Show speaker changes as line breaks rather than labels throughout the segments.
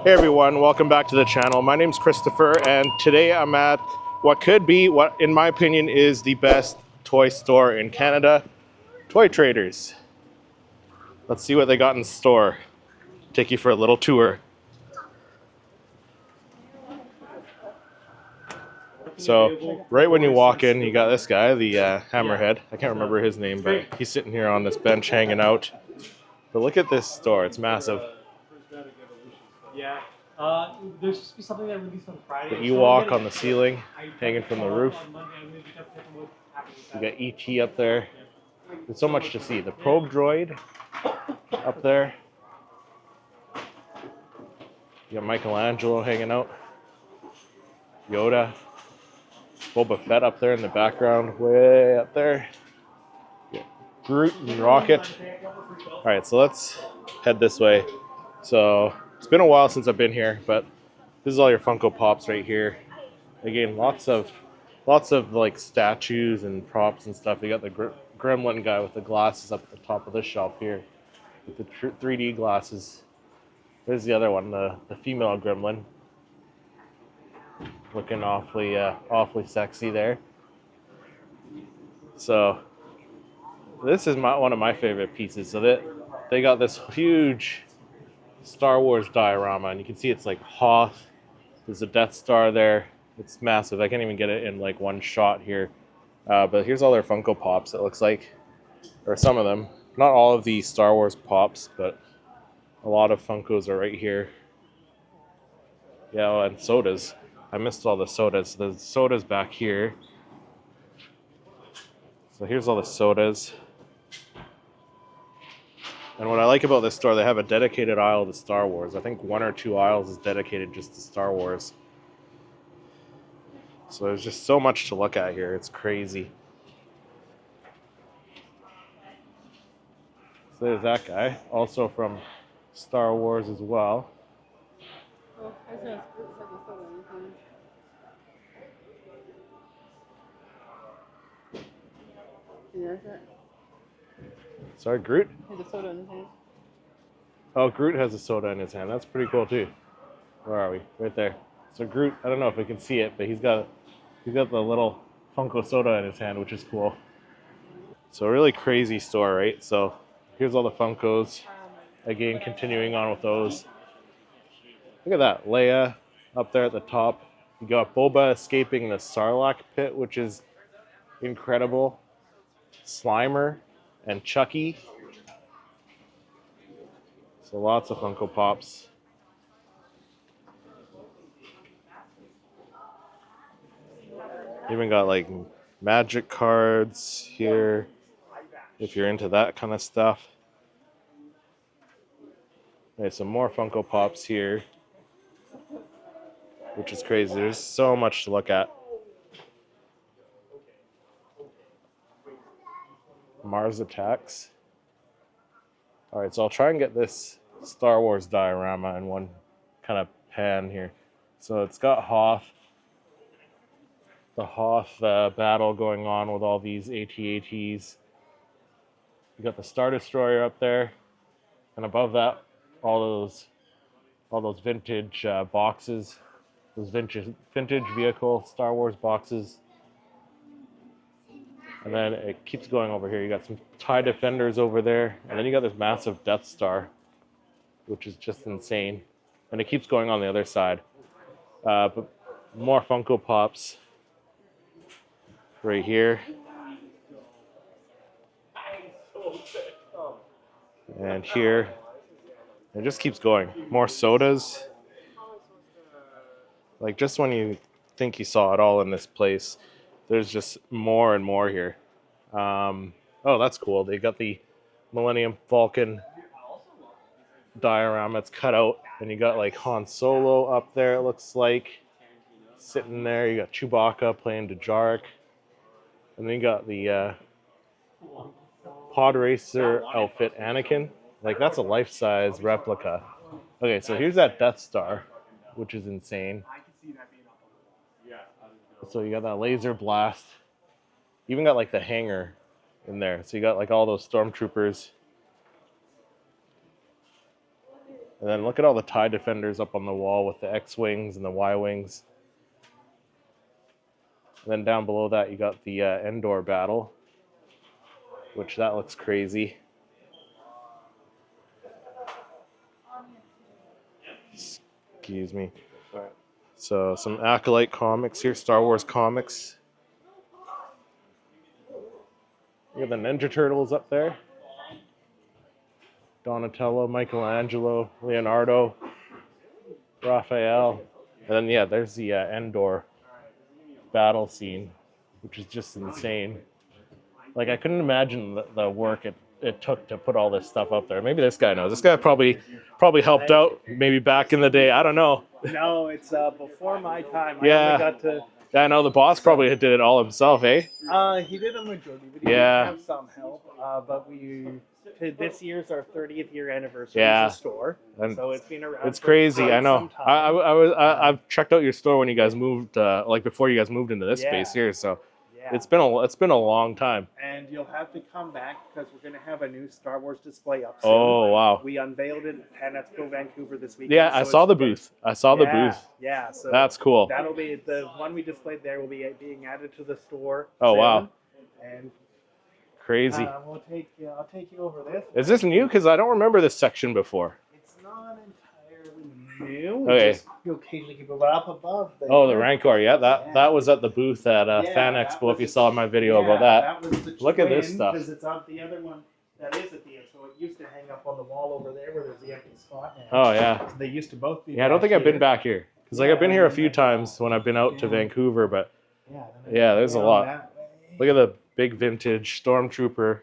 Hey everyone, welcome back to the channel. My name's Christopher, and today I'm at what could be, what in my opinion is the best toy store in Canada, Toy Traders. Let's see what they got in store. Take you for a little tour. So, right when you walk in, you got this guy, the Hammerhead. I can't remember his name, but he's sitting here on this bench hanging out. But look at this store, it's massive.
Yeah. There's supposed to be something that released on Friday.
The Ewok on the ceiling, hanging from the roof. You got ET up there. There's so much to see. The probe droid up there. You got Michelangelo hanging out. Yoda. Boba Fett up there in the background, way up there. Groot and Rocket. Alright, so let's head this way. So, it's been a while since I've been here, but this is all your Funko Pops right here. Again, lots of like statues and props and stuff. You got the Gremlin guy with the glasses up at the top of this shelf here, with the 3D glasses. There's the other one, the female Gremlin, looking awfully sexy there. So this is one of my favorite pieces. So they got this huge Star Wars diorama, and you can see it's like Hoth. There's a Death Star there. It's massive. I can't even get it in like one shot here. But here's all their Funko Pops, it looks like. Or some of them. Not all of the Star Wars Pops, but a lot of Funkos are right here. Yeah, oh, and sodas. I missed all the sodas. The sodas back here. So here's all the sodas. And what I like about this store, they have a dedicated aisle to Star Wars. I think one or two aisles is dedicated just to Star Wars. So there's just so much to look at here. It's crazy. So there's that guy, also from Star Wars as well.
Oh, I just noticed Groot has a soda in his hand. You notice that?
Sorry, Groot?
He has a soda in his hand.
Oh, Groot has a soda in his hand. That's pretty cool too. Where are we? Right there. So Groot, I don't know if we can see it, but he's got the little Funko soda in his hand, which is cool. So a really crazy store, right? So here's all the Funkos. Again, continuing on with those. Look at that, Leia up there at the top. You got Boba escaping the Sarlacc pit, which is incredible. Slimer and Chucky. So lots of Funko Pops. Even got like magic cards here, if you're into that kind of stuff. There's some more Funko Pops here, which is crazy. There's so much to look at. Mars Attacks. Alright, so I'll try and get this Star Wars diorama in one kind of pan here. So it's got Hoth, the Hoth battle going on with all these AT-ATs. You got the Star Destroyer up there, and above that, all those vintage boxes, those vintage vehicle Star Wars boxes. And then it keeps going over here. You got some TIE Defenders over there, and then you got this massive Death Star, which is just insane. And it keeps going on the other side. But more Funko Pops right here. And here. It just keeps going. More sodas. Like, just when you think you saw it all in this place, there's just more and more here. Oh, that's cool. They got the Millennium Falcon diorama. It's cut out, and you got like Han Solo up there, it looks like, sitting there. You got Chewbacca playing Djarik. And then you got the pod racer outfit Anakin. Like, that's a life-size replica. Okay, so here's that Death Star, which is insane. So you got that laser blast. You even got like the hangar in there. So you got like all those stormtroopers. And then look at all the TIE Defenders up on the wall with the X-Wings and the Y-Wings. And then down below that, you got the Endor battle, which that looks crazy. Excuse me. So some Acolyte comics here, Star Wars comics. You got the Ninja Turtles up there. Donatello, Michelangelo, Leonardo, Raphael. And then, yeah, there's the Endor battle scene, which is just insane. Like, I couldn't imagine the work it took to put all this stuff up there. Maybe this guy knows. This guy probably helped out maybe back in the day. I don't know.
No, it's before my time.
Yeah.
I only got to.
Yeah, I know the boss probably did it all himself, eh?
He did a majority, but he
Yeah.
did have some help. But this year's our 30th year anniversary
Yeah.
as a store,
And
so it's been around.
it's crazy.
for
I know.
some time.
I've checked out your store when you guys moved, like before you guys moved into this
Yeah.
space here. So
Yeah.
it's been a long time.
And you'll have to come back because we're going to have a new Star Wars display up soon.
Oh wow.
We unveiled it at Pan Expo Vancouver this weekend.
Yeah, I saw the booth. I saw the booth.
Yeah, so
That's cool.
that'll be the one we displayed there will be being added to the store.
Oh
soon.
wow.
And
Crazy.
I'll take you over this.
Is this new? Because I don't remember this section before.
It's not entirely new.
Okay.
You occasionally keep it up above. There.
Oh, the Rancor. Yeah, that was at the booth at Fan
that
Expo.
was
If you
the-
saw my video about that.
was the
Look at this
twin,
stuff.
Because it's on the other one that is at the end. So it used to hang up on the wall over there where there's the empty spot now.
Oh yeah.
So they used to both be.
Yeah, I don't
back
think I've been
here.
back here because like I've been here a few times when I've been out to Vancouver, but yeah, there's a
Down
lot.
that way.
Look at the big vintage Stormtrooper.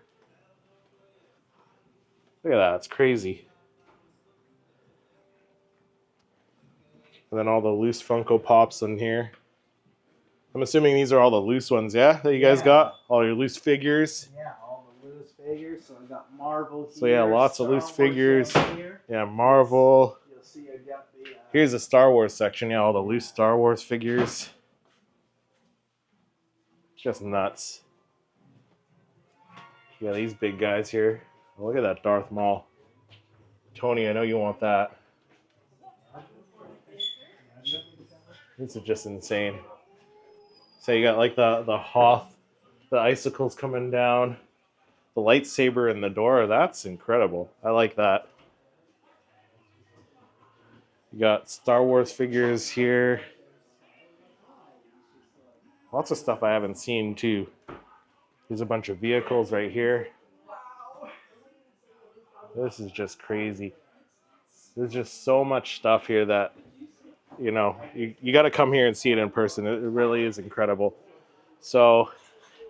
Look at that, it's crazy. And then all the loose Funko Pops in here. I'm assuming these are all the loose ones, yeah, that you guys
Yeah.
got? All your loose figures.
Yeah, all the loose figures. So I got Marvel here.
So yeah, lots of
Star
loose
Wars
figures.
down here.
Yeah, Marvel.
You'll see I got the.
Here's the Star Wars section. Yeah, all the loose Star Wars figures. Just nuts. Yeah, these big guys here. Oh, look at that Darth Maul. Tony, I know you want that. These are just insane. So you got like the Hoth, the icicles coming down, the lightsaber in the door. That's incredible. I like that. You got Star Wars figures here. Lots of stuff I haven't seen too. There's a bunch of vehicles right here. This is just crazy. There's just so much stuff here that, you know, you got to come here and see it in person. It really is incredible. So,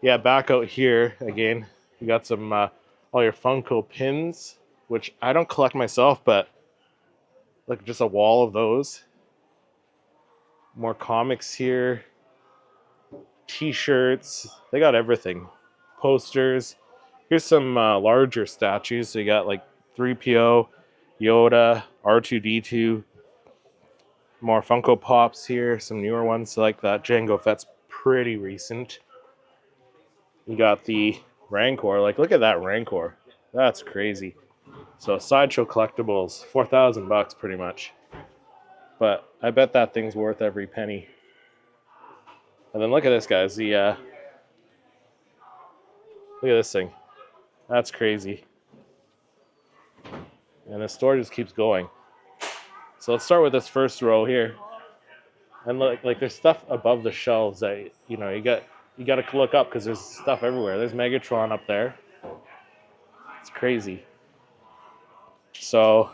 yeah, back out here again, you got some all your Funko pins, which I don't collect myself, but look, just a wall of those. More comics here. T-shirts. They got everything. Posters. Here's some larger statues. So you got like 3PO, Yoda, R2-D2. More Funko Pops here. Some newer ones like that Jango Fett's pretty recent. You got the Rancor. Like, look at that Rancor. That's crazy. So Sideshow Collectibles, $4,000 pretty much. But I bet that thing's worth every penny. And then look at this, guys. Look at this thing. That's crazy. And the store just keeps going. So let's start with this first row here. And like there's stuff above the shelves that you got to look up because there's stuff everywhere. There's Megatron up there. It's crazy. So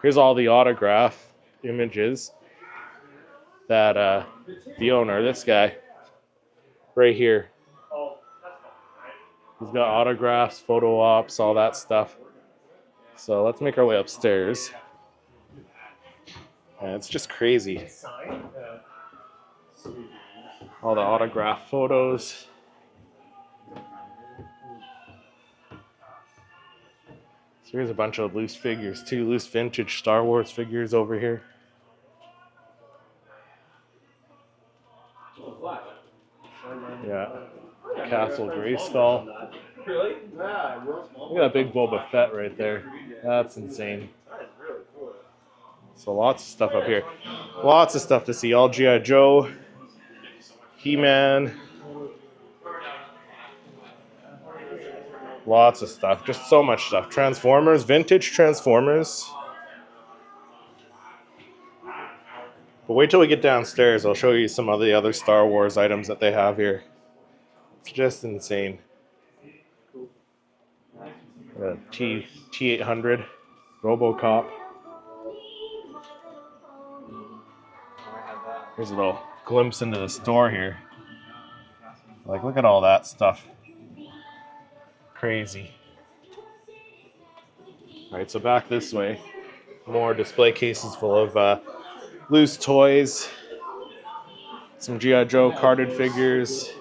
here's all the autograph images that the owner, this guy, right here. He's got autographs, photo ops, all that stuff. So let's make our way upstairs. And it's just crazy. All the autograph photos. So here's a bunch of loose figures too, loose vintage Star Wars figures over here. Yeah. Castle Grayskull.
Really?
Look at that big Boba Fett right there. That's insane. So lots of stuff up here. Lots of stuff to see. All G.I. Joe, He-Man, lots of stuff. Just so much stuff. Transformers, vintage Transformers. But wait till we get downstairs. I'll show you some of the other Star Wars items that they have here. It's just insane. T800, RoboCop. Here's a little glimpse into the store here. Like, look at all that stuff. Crazy. All right, so back this way. More display cases full of loose toys. Some G.I. Joe carded figures.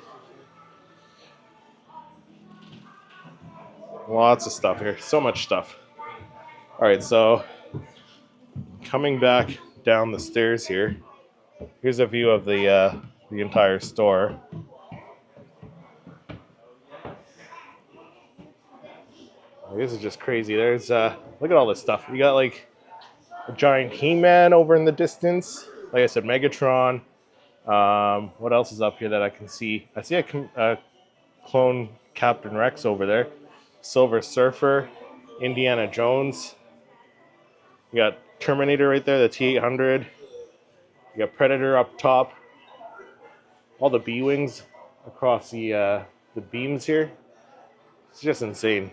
Lots of stuff here. So much stuff. All right, so coming back down the stairs here. Here's a view of the entire store. This is just crazy. There's look at all this stuff. You got like a giant He-Man over in the distance. Like I said, Megatron. What else is up here that I can see? I see a clone Captain Rex over there. Silver Surfer, Indiana Jones. You got Terminator right there, the T800. You got Predator up top. All the B-wings across the beams here. It's just insane.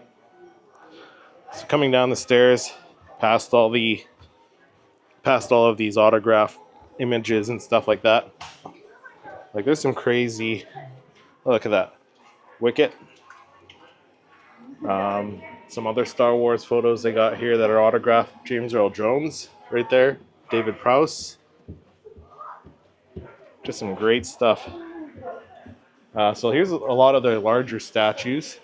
So coming down the stairs, past all of these autograph images and stuff like that. Like there's some crazy. Look at that, Wicket. Some other Star Wars photos they got here that are autographed. James Earl Jones right there. David Prowse. Just some great stuff. So here's a lot of their larger statues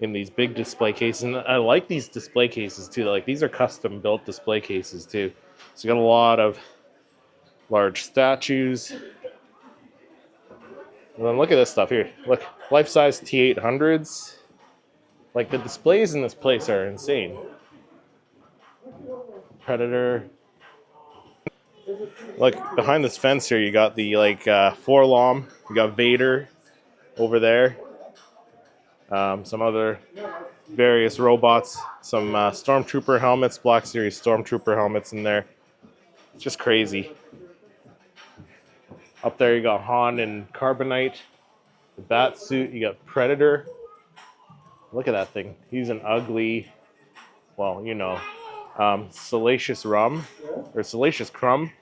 in these big display cases. And I like these display cases too. Like these are custom built display cases too. So you got a lot of large statues. And then look at this stuff here. Look, life-size T800s. Like the displays in this place are insane. Predator. Like behind this fence here, you got the Forlom. You got Vader over there. Some other various robots. Some Stormtrooper helmets, Black Series Stormtrooper helmets in there. It's just crazy. Up there you got Han and Carbonite. The bat suit. You got Predator. Look at that thing. He's an ugly, well, you know, Salacious Rum or Salacious Crumb.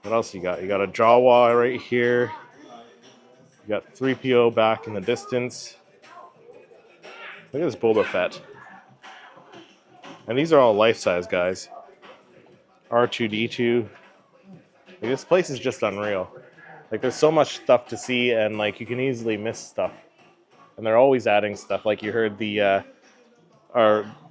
What else you got? You got a Jawa right here. You got 3PO back in the distance. Look at this Boba Fett. And these are all life-size guys. R2-D2. Like, this place is just unreal. Like there's so much stuff to see, and like you can easily miss stuff. And they're always adding stuff. Like you heard the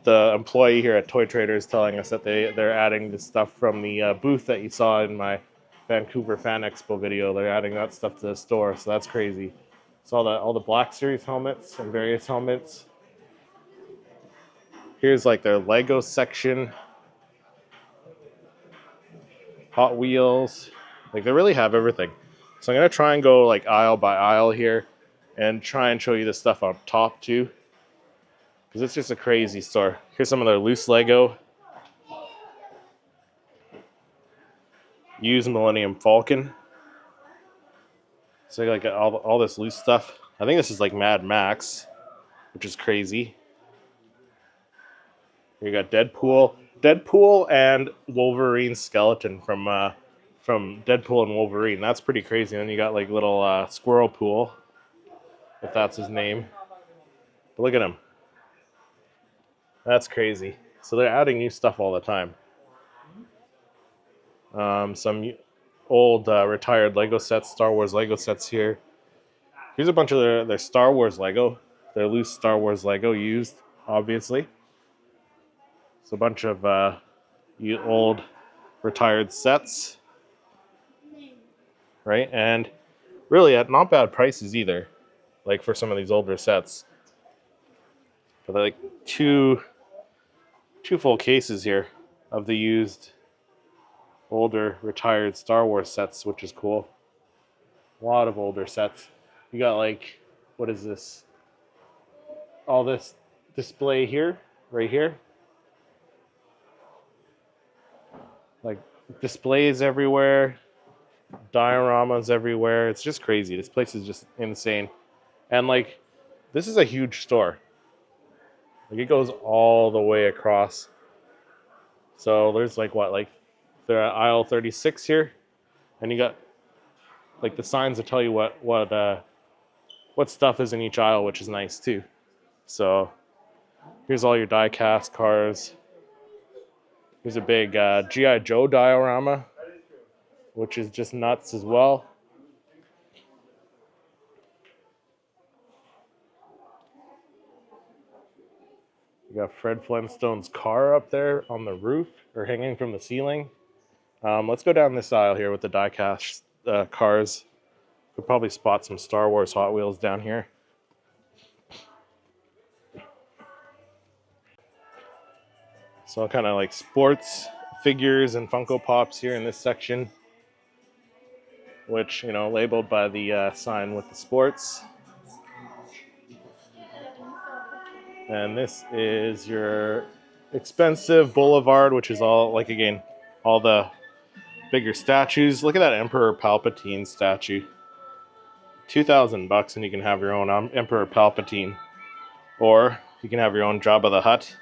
employee here at Toy Traders telling us that they're adding the stuff from the booth that you saw in my Vancouver Fan Expo video. They're adding that stuff to the store, so that's crazy. So all the Black Series helmets and various helmets. Here's like their Lego section. Hot Wheels. Like they really have everything. So I'm gonna try and go like aisle by aisle here and try and show you the stuff on top too. Because it's just a crazy store. Here's some of their loose Lego. Used Millennium Falcon. So like all this loose stuff. I think this is like Mad Max, which is crazy. Here you got Deadpool and Wolverine skeleton from Deadpool and Wolverine. That's pretty crazy. And then you got like little Squirrel Pool, if that's his name. But look at him. That's crazy. So they're adding new stuff all the time. Some old retired Lego sets, Star Wars Lego sets here. Here's a bunch of their Star Wars Lego. Their loose Star Wars Lego used, obviously. It's a bunch of old retired sets. Right? And really at not bad prices either. Like for some of these older sets. But they're like two full cases here of the used, older, retired Star Wars sets, which is cool. A lot of older sets. You got like, what is this? All this display here, right here. Like displays everywhere, dioramas everywhere. It's just crazy. This place is just insane. And like, this is a huge store. Like it goes all the way across. So there's like what, like the aisle 36 here, and you got like the signs that tell you what stuff is in each aisle, which is nice too. So here's all your die-cast cars. Here's a big GI Joe diorama, which is just nuts as well. You got Fred Flintstone's car up there on the roof or hanging from the ceiling. Let's go down this aisle here with the die-cast cars. Could probably spot some Star Wars Hot Wheels down here. So kind of like sports figures and Funko Pops here in this section, which, you know, labeled by the sign with the sports. And this is your expensive Boulevard, which is all, like, again, all the bigger statues. Look at that Emperor Palpatine statue. $2,000 and you can have your own Emperor Palpatine. Or you can have your own Jabba the Hutt.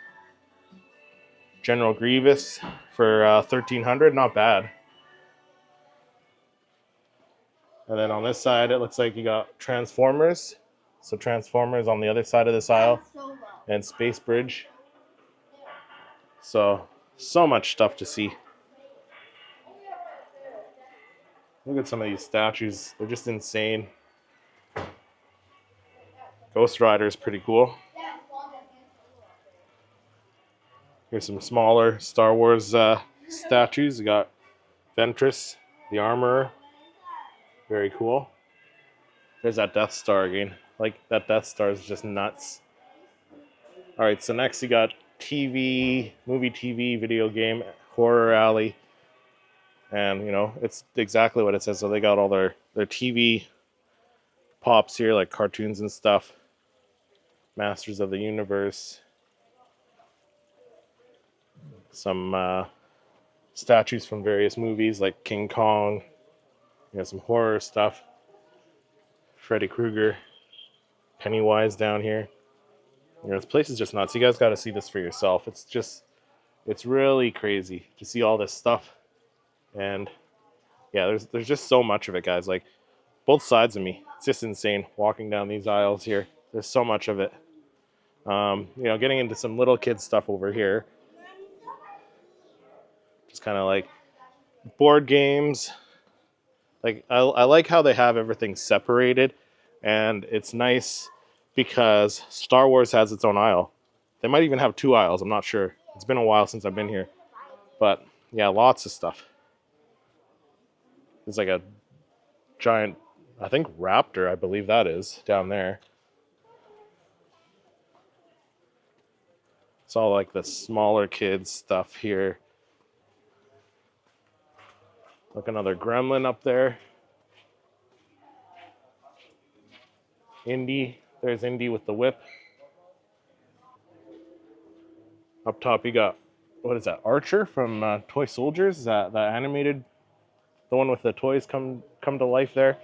General Grievous for $1,300, not bad. And then on this side, it looks like you got Transformers. So Transformers on the other side of this aisle. And Space Bridge. So much stuff to see. Look at some of these statues. They're just insane. Ghost Rider is pretty cool. Here's some smaller Star Wars statues. You got Ventress, the Armorer. Very cool. There's that Death Star again. Like, that Death Star is just nuts. Alright, so next you got TV, movie TV, video game, horror alley. And, you know, it's exactly what it says. So they got all their TV pops here, like cartoons and stuff. Masters of the Universe. Some statues from various movies like King Kong. You know, some horror stuff. Freddy Krueger. Pennywise down here. You know, this place is just nuts. You guys got to see this for yourself. It's really crazy to see all this stuff. And yeah, there's just so much of it, guys. Like, both sides of me, it's just insane walking down these aisles here. There's so much of it. You know, getting into some little kid stuff over here. Just kind of like board games. Like, I like how they have everything separated, and it's nice because Star Wars has its own aisle. They might even have two aisles, I'm not sure. It's been a while since I've been here. But yeah, lots of stuff. There's like a giant, I think, raptor, I believe that is, down there. It's all like the smaller kids stuff here. Look, another gremlin up there. Indy. There's Indy with the whip. Up top, you got, what is that, Archer from Toy Soldiers? Is that animated, the one with the toys come to life there?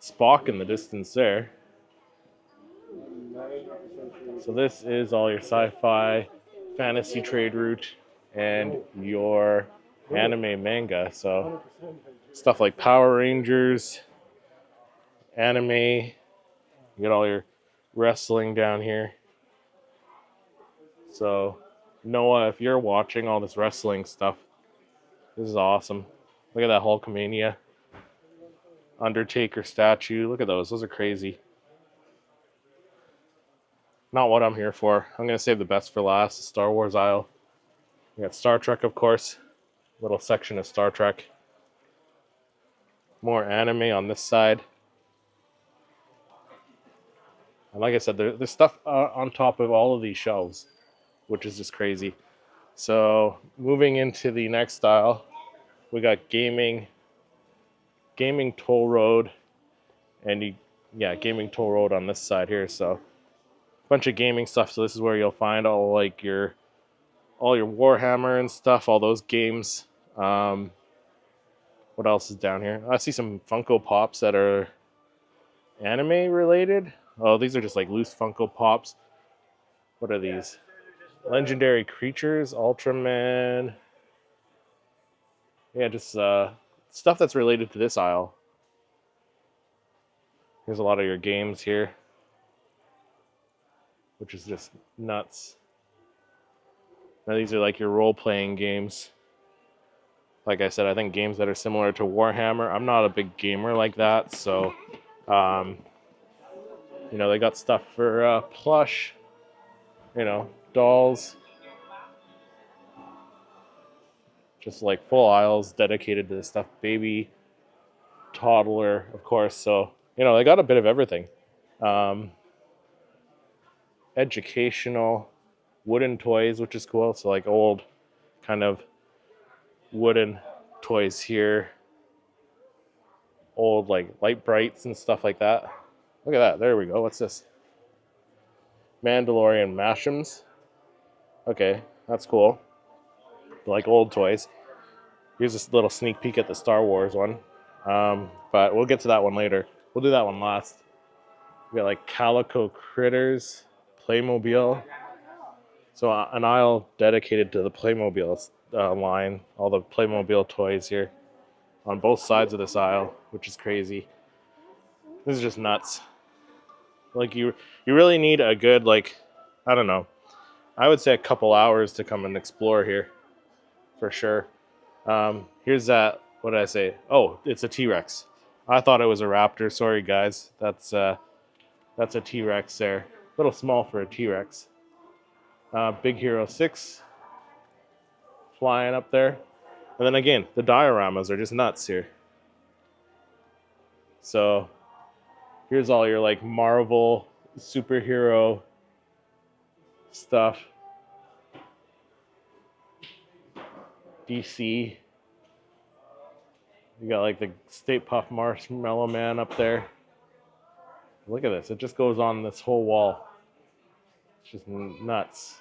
Spock in the distance there. So this is all your sci-fi, fantasy trade route, and your anime manga. So stuff like Power Rangers, anime. You get all your wrestling down here. So Noah, if you're watching all this wrestling stuff, this is awesome. Look at that Hulkamania. Undertaker statue. Look at those. Those are crazy. Not what I'm here for. I'm going to save the best for last. The Star Wars aisle. We got Star Trek, of course. Little section of Star Trek. More anime on this side. And like I said, there's stuff on top of all of these shelves, which is just crazy. So moving into the next aisle, we got gaming toll road, and gaming toll road on this side here. So a bunch of gaming stuff. So this is where you'll find all your Warhammer and stuff, all those games. What else is down here? I see some Funko Pops that are anime related. Oh, these are just like loose Funko Pops. What are these? Legendary creatures, Ultraman. Yeah, just stuff that's related to this aisle. Here's a lot of your games here, which is just nuts. Now these are like your role-playing games. Like I said, I think games that are similar to Warhammer. I'm not a big gamer like that, so um, they got stuff for plush, dolls, just like full aisles dedicated to this stuff. Baby, toddler, of course. So they got a bit of everything. Um, Educational, wooden toys, which is cool. So like old kind of wooden toys here, old like light brights and stuff like that. Look at that. There we go. What's this? Mandalorian Mashems. Okay, that's cool. Like old toys. Here's this little sneak peek at the Star Wars one. But we'll get to that one later. We'll do that one last. We got like Calico Critters, Playmobil. So an aisle dedicated to the Playmobil line. All the Playmobil toys here on both sides of this aisle, which is crazy. This is just nuts. Like you really need a good I don't know. I would say a couple hours to come and explore here, for sure. Here's that. What did I say? Oh, it's a T-Rex. I thought it was a raptor. Sorry, guys. That's a T-Rex there. A little small for a T-Rex. Big Hero 6 flying up there. And then again, the dioramas are just nuts here. So here's all your like Marvel superhero stuff. DC. You got like the Stay Puft Marshmallow Man up there. Look at this. It just goes on this whole wall. It's just nuts.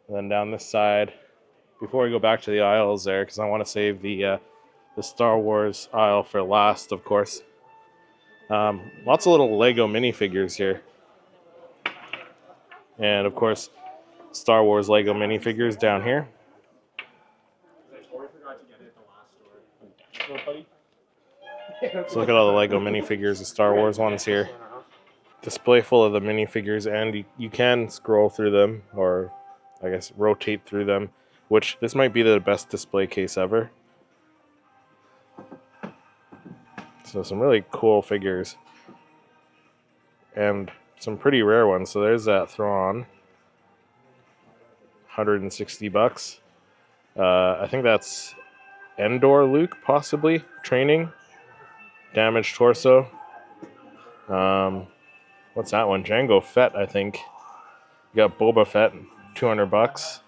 And then down this side, before we go back to the aisles there, because I want to save the Star Wars aisle for last, of course. Lots of little Lego minifigures here. And of course, Star Wars Lego minifigures down here. So look at all the Lego minifigures, the Star Wars ones here. Display full of the minifigures, and you can scroll through them, or I guess rotate through them, which this might be the best display case ever. So some really cool figures. And some pretty rare ones. So there's that Thrawn. $160. I think that's Endor Luke, possibly. Training. Damaged torso. What's that one? Jango Fett, I think. You got Boba Fett, $200.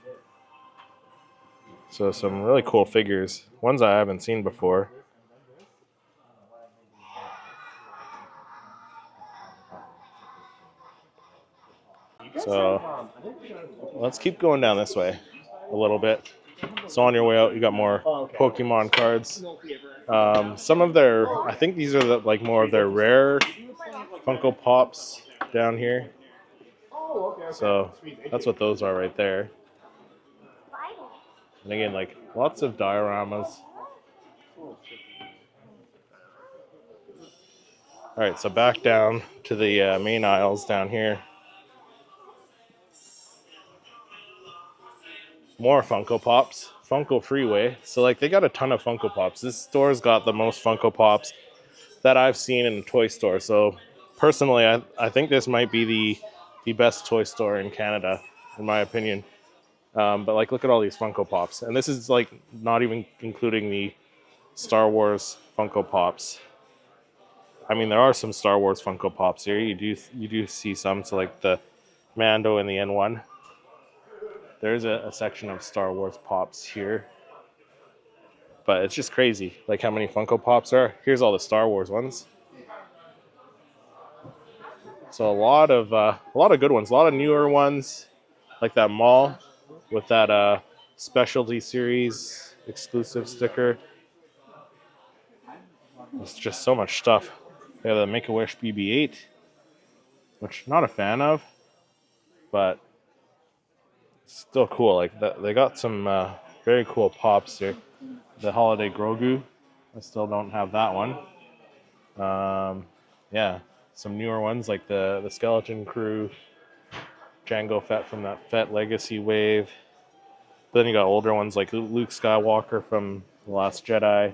So some really cool figures. Ones I haven't seen before. So let's keep going down this way a little bit. So on your way out, you got more Pokemon cards. Some of their, I think these are more of their rare Funko Pops down here. So that's what those are right there. And again, like lots of dioramas. All right, so back down to the main aisles down here. More Funko Pops. Funko Freeway. So like they got a ton of Funko Pops. This store's got the most Funko Pops that I've seen in a toy store. So personally, I think this might be the best toy store in Canada, in my opinion. But like, look at all these Funko Pops, and this is like not even including the Star Wars Funko Pops. I mean, there are some Star Wars Funko Pops here. You do see some, so like the Mando and the N1. There's a section of Star Wars Pops here. But it's just crazy, like how many Funko Pops are. Here's all the Star Wars ones. So a lot of good ones, a lot of newer ones, like that mall with that specialty series exclusive sticker. It's just so much stuff. They have the Make a Wish BB-8, which I'm not a fan of, but still cool. Like they got some very cool pops here. The Holiday Grogu, I still don't have that one. Yeah, some newer ones like the Skeleton Crew, Jango Fett from that Fett Legacy wave. Then you got older ones like Luke Skywalker from The Last Jedi,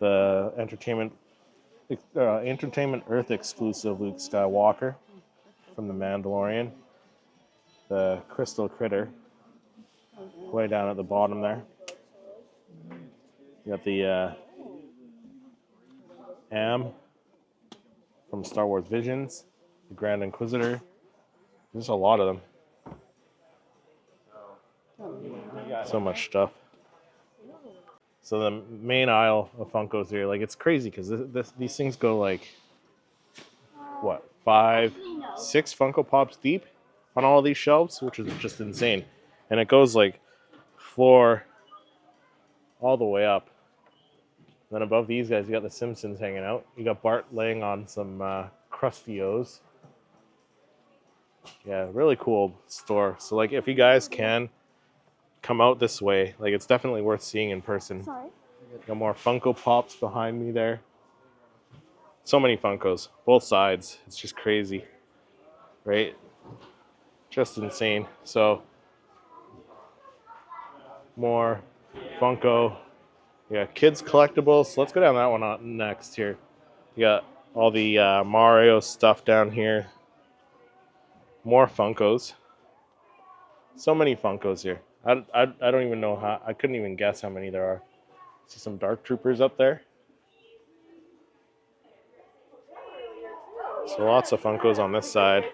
the Entertainment Earth exclusive Luke Skywalker from The Mandalorian, the Crystal Critter way down at the bottom there. You got the Am from Star Wars Visions, the Grand Inquisitor. There's a lot of them. So much stuff. So the main aisle of Funkos here, like it's crazy because these things go like what 5, 6 Funko Pops deep on all of these shelves, which is just insane, and it goes like floor all the way up. Then above these guys, you got the Simpsons hanging out. You got Bart laying on some crusty O's. Yeah, really cool store. So like, if you guys can come out this way, like it's definitely worth seeing in person.
Sorry.
Got more Funko Pops behind me there. So many Funkos, both sides. It's just crazy, right? Just insane. So more Funko. Yeah, kids collectibles. So let's go down that one on next here. You got all the Mario stuff down here. More Funkos. So many Funkos here. I don't even know how. I couldn't even guess how many there are. See some Dark Troopers up there. So lots of Funkos on this side.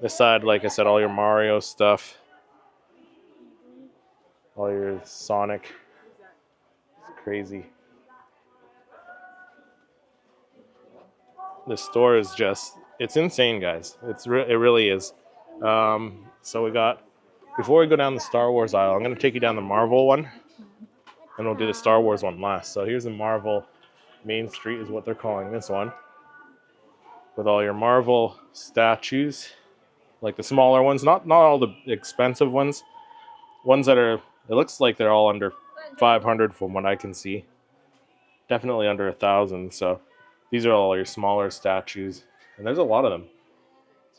This side, like I said, all your Mario stuff. All your Sonic. It's crazy. This store is it's insane, guys. It really is. So we got, before we go down the Star Wars aisle, I'm going to take you down the Marvel one, and we'll do the Star Wars one last. So here's the Marvel Main Street is what they're calling this one, with all your Marvel statues, like the smaller ones, not all the expensive ones that are, it looks like they're all under 500 from what I can see. Definitely under 1,000. So these are all your smaller statues, and there's a lot of them.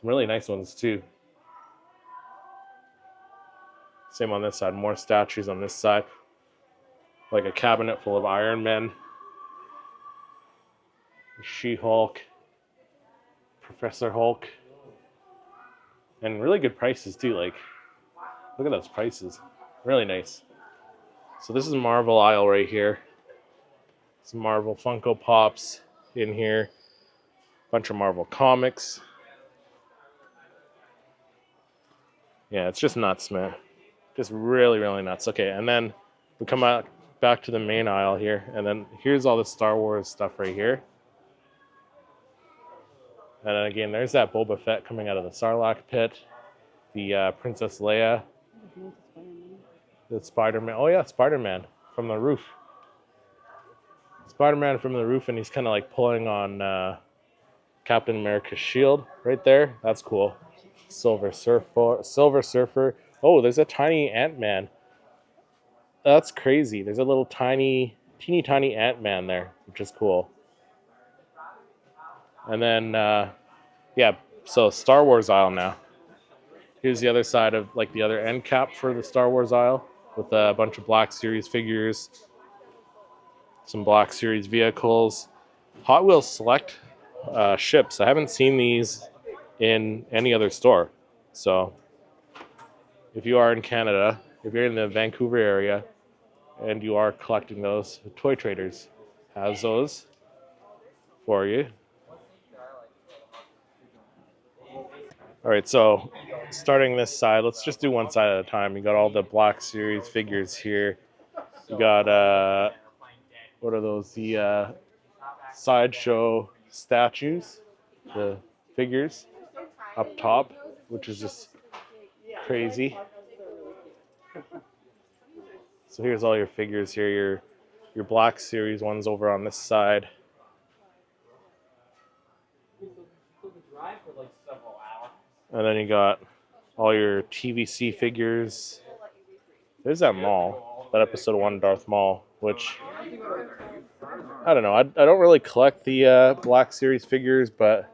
Some really nice ones too. Same on this side, more statues on this side. Like a cabinet full of Iron Man, She-Hulk, Professor Hulk, and really good prices too. Like, look at those prices, really nice. So this is Marvel aisle right here. Some Marvel Funko Pops in here. Bunch of Marvel comics. Yeah, it's just nuts, man. Just really, really nuts. Okay, and then we come out back to the main aisle here, and then here's all the Star Wars stuff right here. And then again, there's that Boba Fett coming out of the Sarlacc pit. The Princess Leia. The Spider-Man. Oh yeah, Spider-Man from the roof. Spider-Man from the roof, and he's kind of like pulling on Captain America's shield right there. That's cool. Silver Surfer. Oh, there's a tiny Ant-Man. That's crazy. There's a little teeny tiny Ant-Man there, which is cool. And then, yeah, so Star Wars aisle now. Here's the other side of, like, the other end cap for the Star Wars aisle with a bunch of Black Series figures, some Black Series vehicles, Hot Wheels Select ships. I haven't seen these in any other store. So if you are in Canada, if you're in the Vancouver area and you are collecting those, Toy Traders has those for you. All right, so starting this side, let's just do one side at a time. You got all the Black Series figures here. You got what are those? The sideshow statues, the figures up top, which is just crazy. So here's all your figures here. Your Black Series ones over on this side. And then you got all your TVC figures. There's that Maul, that episode 1 Darth Maul, which I don't know. I don't really collect the Black Series figures, but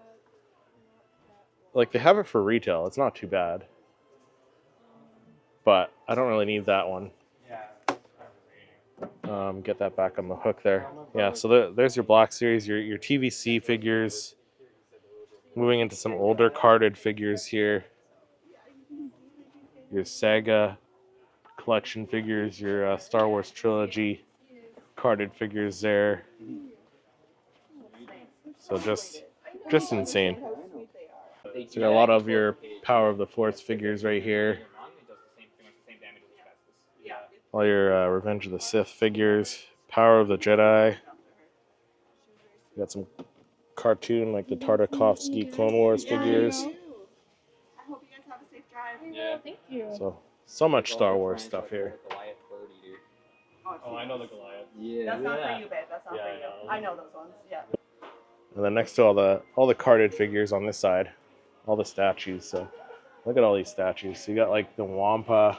like they have it for retail. It's not too bad. But I don't really need that one. Get that back on the hook there. Yeah, so there's your Black Series, your TVC figures. Moving into some older carded figures here. Your Sega collection figures, your Star Wars trilogy carded figures there. So just insane. So you got a lot of your Power of the Force figures right here. All your Revenge of the Sith figures, Power of the Jedi. You got some cartoon like the Tartakovsky Clone Wars figures.
I hope you guys have a safe drive. Yeah, thank you.
So much Star Wars stuff here.
Oh,
I know the Goliath.
Yeah. That's not for you, babe. That's not for you. I know those ones. Yeah.
And then next to all the carded figures on this side, all the statues. So look at all these statues. So you got like the Wampa,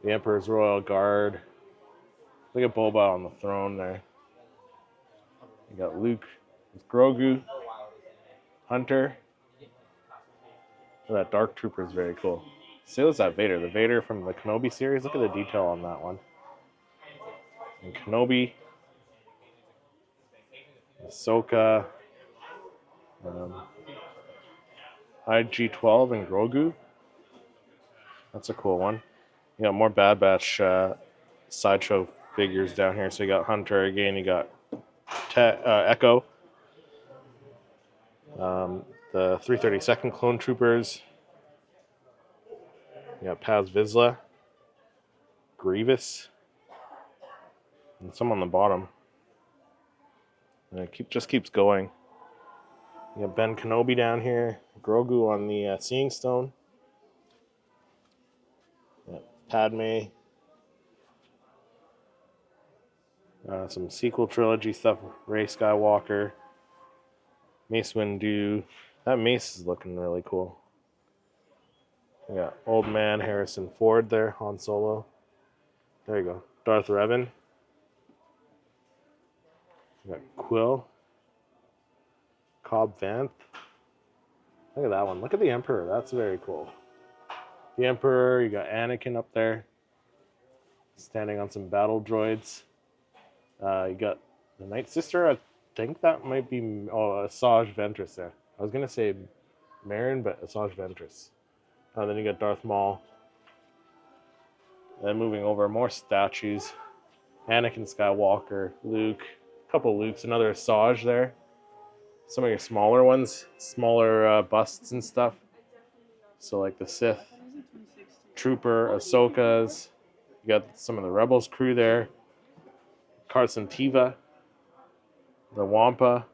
the Emperor's Royal Guard. Look at Boba on the throne there. You got Luke with Grogu, Hunter. And that Dark Trooper is very cool. So is that Vader, the Vader from the Kenobi series. Look at the detail on that one. And Kenobi, Ahsoka, IG-12, and Grogu. That's a cool one. You got more Bad Batch sideshow figures down here. So you got Hunter again. You got Echo, the 332nd Clone Troopers. You got Paz Vizsla, Grievous, and some on the bottom. And it just keeps going. You got Ben Kenobi down here, Grogu on the Seeing Stone. Yeah, Padme. Some sequel trilogy stuff. Rey Skywalker. Mace Windu. That mace is looking really cool. We got Old Man Harrison Ford there, Han Solo. There you go. Darth Revan. We got Quill. Cobb Vanth. Look at that one. Look at the Emperor. That's very cool. The Emperor. You got Anakin up there, standing on some battle droids. You got the Night Sister. I think that might be Asajj Ventress there. I was gonna say Marin, but Asajj Ventress. Then you got Darth Maul. Then moving over, more statues. Anakin Skywalker, Luke, a couple Lukes, another Asajj there. Some of your smaller ones, smaller busts and stuff. So like the Sith, Trooper, Ahsoka's. You got some of the Rebels crew there. Carson Teva, the Wampa.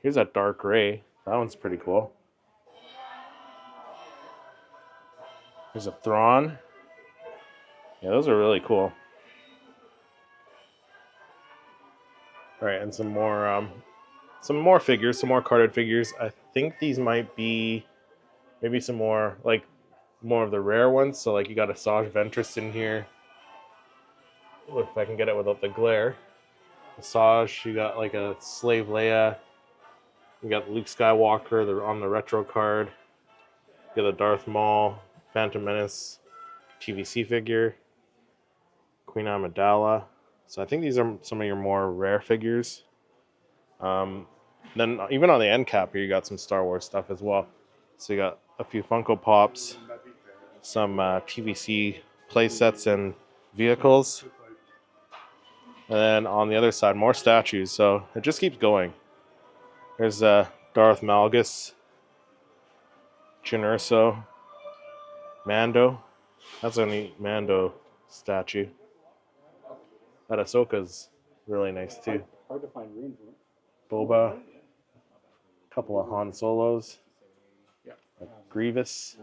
Here's that Dark Ray. That one's pretty cool. There's a Thrawn. Yeah, those are really cool. All right, and some more figures, some more carded figures. I think these might be maybe some more of the rare ones. So like you got Asajj Ventress in here. If I can get it without the glare. Asajj, you got like a Slave Leia. You got Luke Skywalker on the retro card. You got the Darth Maul, Phantom Menace, TVC figure, Queen Amidala. So I think these are some of your more rare figures. Then even on the end cap here, you got some Star Wars stuff as well. So you got a few Funko Pops, some TVC play sets and vehicles. And then on the other side, more statues. So it just keeps going. There's Darth Malgus, Jyn Erso, Mando. That's a neat Mando statue. That Ahsoka's really nice too.
Hard to find room for it.
Boba, a couple of Han Solos,
Yeah.
Grievous.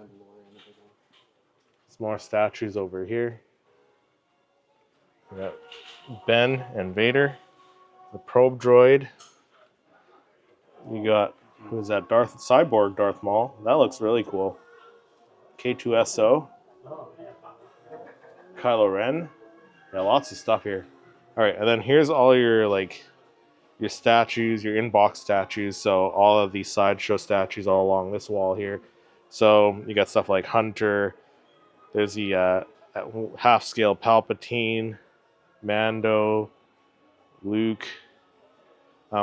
Some more statues over here. We got Ben and Vader, the probe droid. You got, who's that? Cyborg Darth Maul. That looks really cool. K2SO, Kylo Ren. Yeah, lots of stuff here. All right, and then here's all your your statues, your in-box statues. So all of these sideshow statues all along this wall here. So you got stuff like Hunter. There's the half-scale Palpatine, Mando, Luke.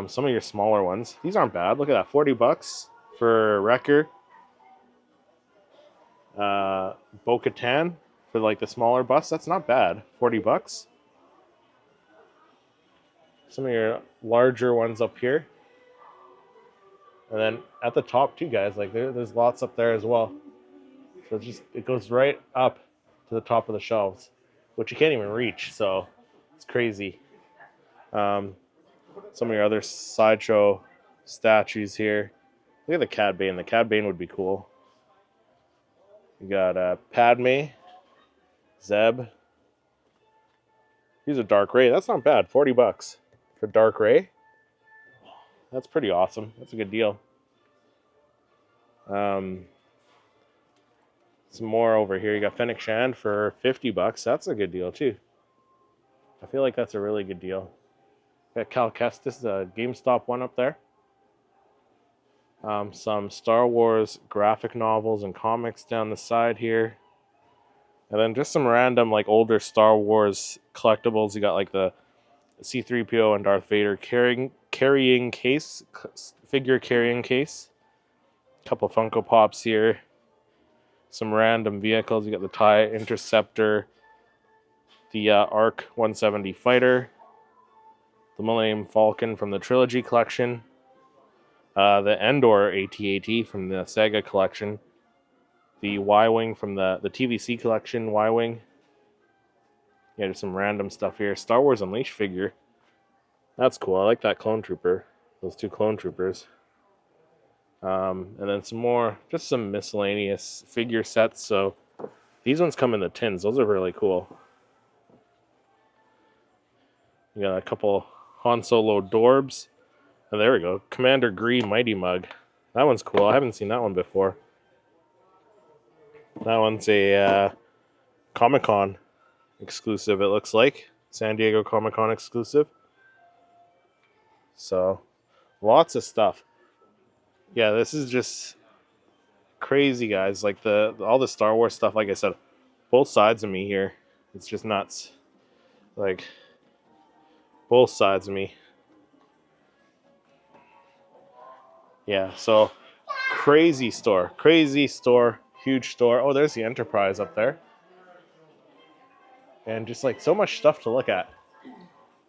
Some of your smaller ones. These aren't bad. Look at that, $40 for Wrecker. Bo-Katan for like the smaller bus. That's not bad. $40. Some of your larger ones up here. And then at the top too, guys, like there's lots up there as well. So it goes right up to the top of the shelves, which you can't even reach, so it's crazy. Some of your other sideshow statues here. Look at the Cad Bane. The Cad Bane would be cool. You got Padme, Zeb. Here's a Dark Ray. That's not bad. $40 for Dark Ray. That's pretty awesome. That's a good deal. Some more over here. You got Fennec Shand for $50. That's a good deal too. I feel like that's a really good deal. Got Cal Kestis, a GameStop one up there. Some Star Wars graphic novels and comics down the side here. And then just some random like older Star Wars collectibles. You got like the C-3PO and Darth Vader carrying case, figure carrying case. A couple Funko Pops here. Some random vehicles. You got the TIE Interceptor, the ARC 170 fighter, the Millennium Falcon from the Trilogy collection, the Endor AT-AT from the Sega collection, the Y-Wing from the TVC collection, Y-Wing. Yeah, just some random stuff here. Star Wars Unleashed figure. That's cool. I like that clone trooper. Those two clone troopers. And then some more, just some miscellaneous figure sets. So these ones come in the tins. Those are really cool. You got a couple Han Solo Dorbs. Oh, there we go. Commander Gree Mighty Mug. That one's cool. I haven't seen that one before. That one's a Comic-Con exclusive, it looks like. San Diego Comic-Con exclusive. So, lots of stuff. Yeah, this is just crazy, guys. Like all the Star Wars stuff, like I said, both sides of me here. It's just nuts. Like, both sides of me. Yeah, so crazy store, huge store. Oh, there's the Enterprise up there. And just like so much stuff to look at.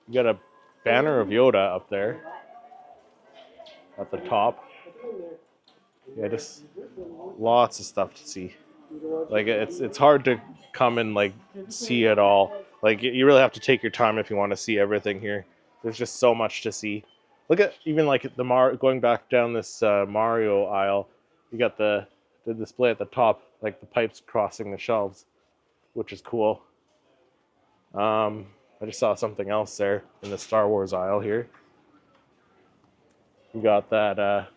You got a banner of Yoda up there at the top. Yeah, just lots of stuff to see. Like it's hard to come and like see it all. Like you really have to take your time if you want to see everything here. There's just so much to see. Look at even like going back down this Mario aisle. You got the display at the top, like the pipes crossing the shelves, which is cool. I just saw something else there in the Star Wars aisle here. You got that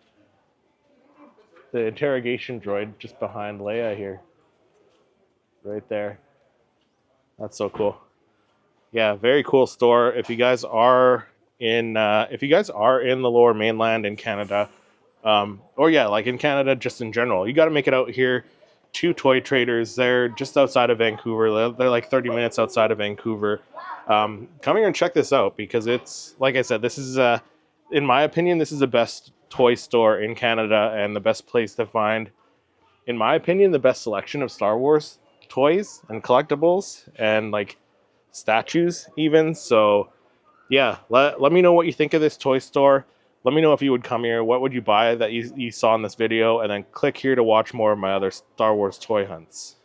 the interrogation droid just behind Leia here, right there. That's so cool. Yeah, very cool store. If you guys are in the Lower Mainland in Canada, or yeah, like in Canada just in general, you got to make it out here to Toy Traders. They're just outside of Vancouver. They're like 30 minutes outside of Vancouver. Come here and check this out because it's, like I said, this is, in my opinion, this is the best toy store in Canada and the best place to find, in my opinion, the best selection of Star Wars toys and collectibles and like statues even. So yeah, let me know what you think of this toy store. Let me know if you would come here. What would you buy that you saw in this video? And then click here to watch more of my other Star Wars toy hunts.